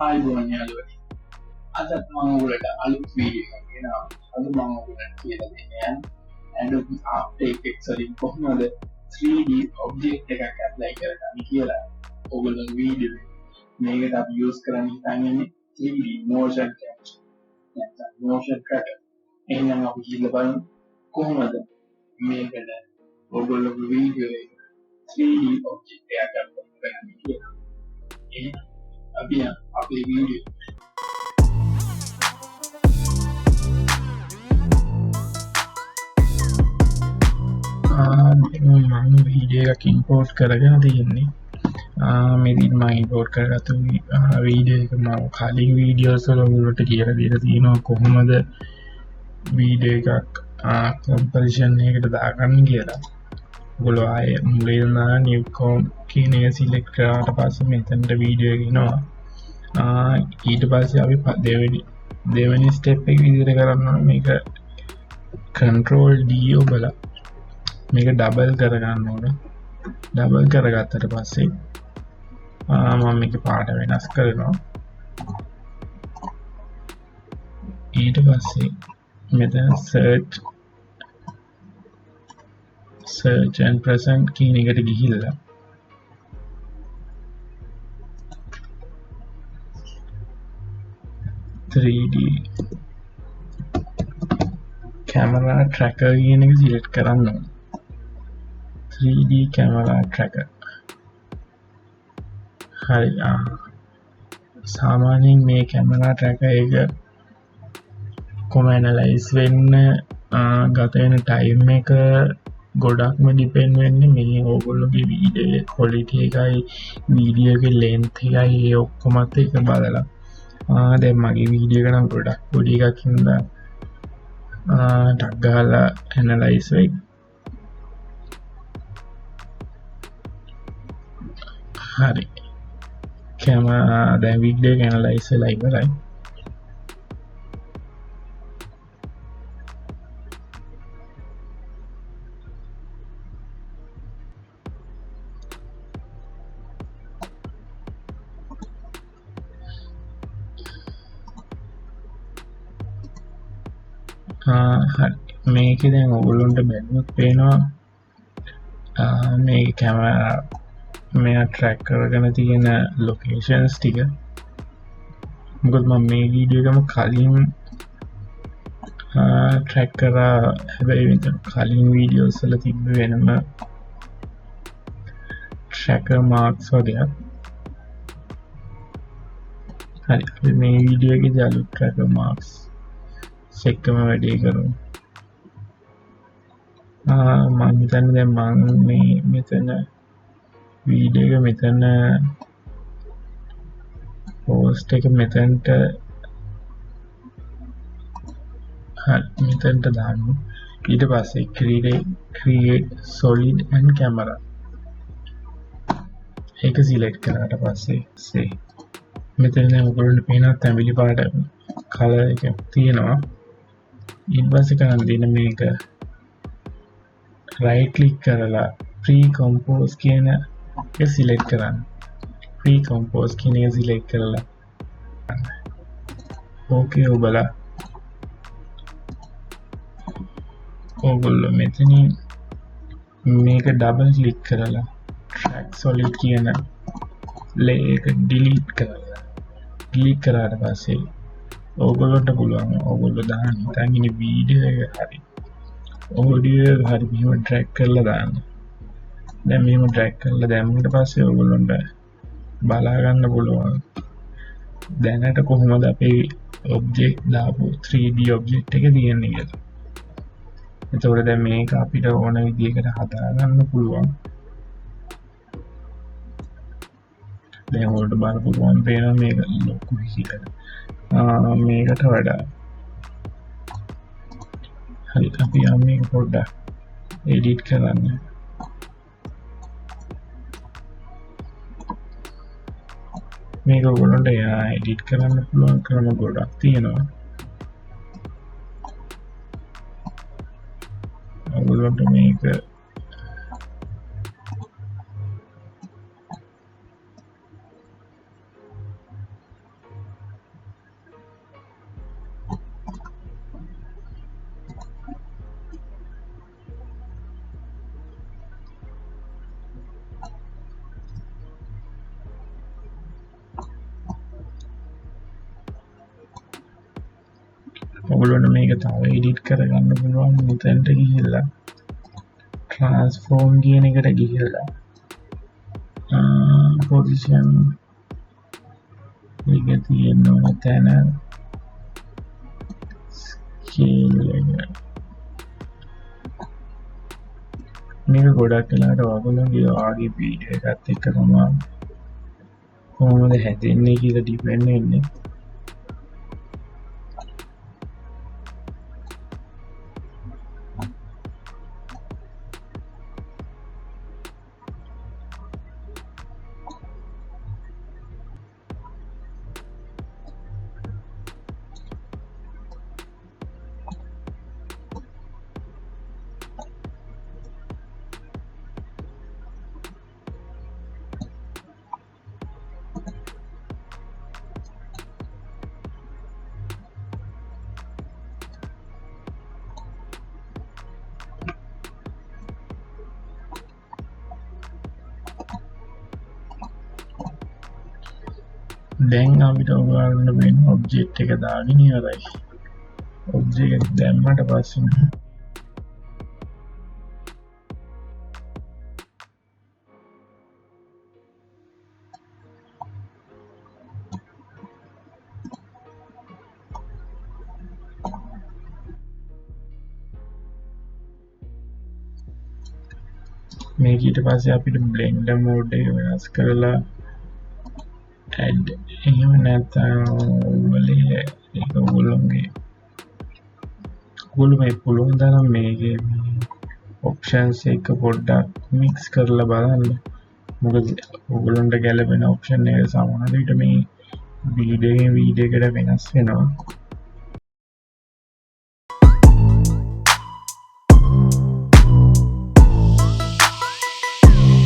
ආයිබෝන් යාළුවනි. අදත් මම ඔයගොල්ලන්ට අලුත් වීඩියෝ එකක් ගෙනාවා. අද මම ඔයගොල්ලන්ට කියලා දෙන්න යන්නේ Adobe After Effects වලින් කොහොමද 3D object එකක් apply කරගන්නේ කියලා. ඔයගොල්ලෝ වීඩියෝ මේකට අපි use කරන්න හිතන්නේ 3D motion capture. නැත්නම් motion tracker. එහෙනම් අපි කියලා බලමු කොහොමද මේකට ඔයගොල්ලෝගේ වීඩියෝ එක 3D object එකක් apply කරන්නේ කියලා. එහෙනම් අපි අපේ වීඩියෝ මම වීඩියෝ එකක් ඉම්පෝර්ට් කරගෙන තියෙන්නේ. මෙදින් මම ඉම්පෝර්ට් කරගත්තු වීඩියෝ එක මම කලින් වීඩියෝස් වල ඔයගොල්ලන්ට කියලා දීලා තියෙනවා කොහොමද වීඩියෝ එකක් කම්පොසිෂන් එකකට දාගන්න කියලා. ඔයගොල්ලෝ ආයේ මුලින් නා new com කියන එක සිලෙක්ට් කරාට පස්සේ මෙතනට වීඩියෝ එක එනවා. ඊට පස්සේ අපි දෙවෙනි ස්ටෙප් එක විදිහට කරන්න මේක control D ඔබලා මේක ඩබල් කරගන්න ඕන. ඩබල් කරගත්තට පස්සේ මම මේක පාට වෙනස් කරනවා. ඊට පස්සේ මෙතන search and present කියන එකට ගිහිල්ලා .3D camera tracker කියන එක සිලෙක්ට් කරන්න ඕන. 3D camera tracker. හරි. සාමාන්‍යයෙන් මේ camera tracker එක කොහොම ඇනලයිස් වෙන්න ගත වෙන ටයිම් එක ගොඩක්ම ඩිපෙන්ඩ් වෙන්නේ මේ ඕගොල්ලෝගේ වීඩියෝ ක්වොලිටි එකයි වීඩියෝ එකේ ලෙන්ත් එකයි ඒ ඔක්කොමත් එක බලලා. දැන් මගේ වීඩියෝ එක නම් ගොඩක් පොඩි එකක් හින්දා ටක් ගාලා ඇනලයිස් වෙයි. හරි. දැන් වීඩියෝ එක ඇනලයිස් වෙලා ඉවරයි. හරි. මේකේ දැන් ඔයගොල්ලන්ට බැලුවොත් පේනවා මේ කැමරා මෙයා ට්‍රැක් කරගෙන තියෙන ලොකේෂන්ස් ටික. මොකද මම මේ වීඩියෝ එකම කලින් ට්‍රැක් කරා. හැබැයි මෙතන කලින් වීඩියෝස් වල තිබ්බ වෙනම ට්‍රැකර් මාක්ස් වගේක්. හරි. අපි මේ වීඩියෝ එකේදී අලුත් ට්‍රැකර් මාක්ස් එකම වැඩේ කරමු. මම හිතන්නේ දැන් මම මේ මෙතන වීඩියෝ එක මෙතන පෝස්ට් එක මෙතනට මෙතනට දාන්න. ඊට පස්සේ create solid and camera ඒක සිලෙක්ට් කරාට පස්සේ මෙතන දැන් ඔයගොල්ලන්ට පේනවා තැඹිලි පාට කලර් එක තියෙනවා. ඊට පස්සේ කරන්න දෙන මේක right click කරලා pre-compose කියන එක සිලෙක්ට් කරන්න. pre-compose කියන එක සිලෙක්ට් කරලා okay ඔබලා ඔයගොල්ලෝ මෙතනින් මේක ඩබල් ක්ලික් කරලා track solid කියන layer එක delete කරාට පස්සේ ඔයගොල්ලන්ට පුළුවන් ඔයගොල්ලෝ දාන්න හිතන් ඉන්නේ වීඩියෝ එක හරි ඔඩියෝ එක හරි මෙහෙම ඩ්‍රැග් කරලා දාන්න. දැන් මෙහෙම ඩ්‍රැග් කරලා දැම්මට පස්සේ ඔයගොල්ලන්ට බලා ගන්න පුළුවන් දැනට කොහොමද අපේ ඔබ්ජෙක්ට් දාපු 3D ඔබ්ජෙක්ට් එක තියෙන්නේ කියලා. එතකොට දැන් මේක අපිට ඕන විදිහකට හදා ගන්න පුළුවන්. දැන් ඔයාලට බලන්න පුළුවන් පේනවා මේක ලොකු විදිහකට. මේකට වඩා හරි. අපි මේක පොඩ්ඩක් එඩිට් කරන්න. මේක ඔයගොල්ලන්ට එඩිට් කරන්න පුළුවන් ක්‍රම ගොඩක් තියෙනවා. ඔයගොල්ලන්ට මේක ඔගොල්ලොන්ට මේක තව එඩිට් කරගන්න පුළුවන් මෙතනට ගිහිල්ලා ට්‍රාන්ස්ෆෝර්ම් කියන එකට ගිහිල්ලා පොසිෂන් එක තියෙනවා තැන ස්කේල් එක මේක ගොඩක් වෙලාට ඔයගොල්ලෝගේ ආගේ වීඩියෝ එකත් එක්ක තමයි කොහොමද හැදෙන්නේ කියලා ඩිපෙන්ඩ් වෙන්නේ. දැන් අපිට ඔයාලට වෙන ඔබ්ජෙක්ට් එක දාගෙන ඉවරයි. ඔබ්ජෙක්ට් එක දැම්මට පස්සේ මේක ඊට පස්සේ අපිට බ්ලෙන්ඩර් මෝඩ් එක වෙනස් කරලා ඇඩ් එහෙම නැත්නම් ඔයගොල්ලේ ඒක ඔයගොල්ලෝගේ ඔයගොල්ලෝ මේ පුළුවන් තරම් මේකේ ඔප්ෂන්ස් එක පොඩ්ඩක් මික්ස් කරලා බලන්න. මොකද ඔයගොල්ලන්ට ගැලපෙන ඔප්ෂන් එක සමහර විට මේ වීඩියෝ එකට වෙනස් වෙනවා.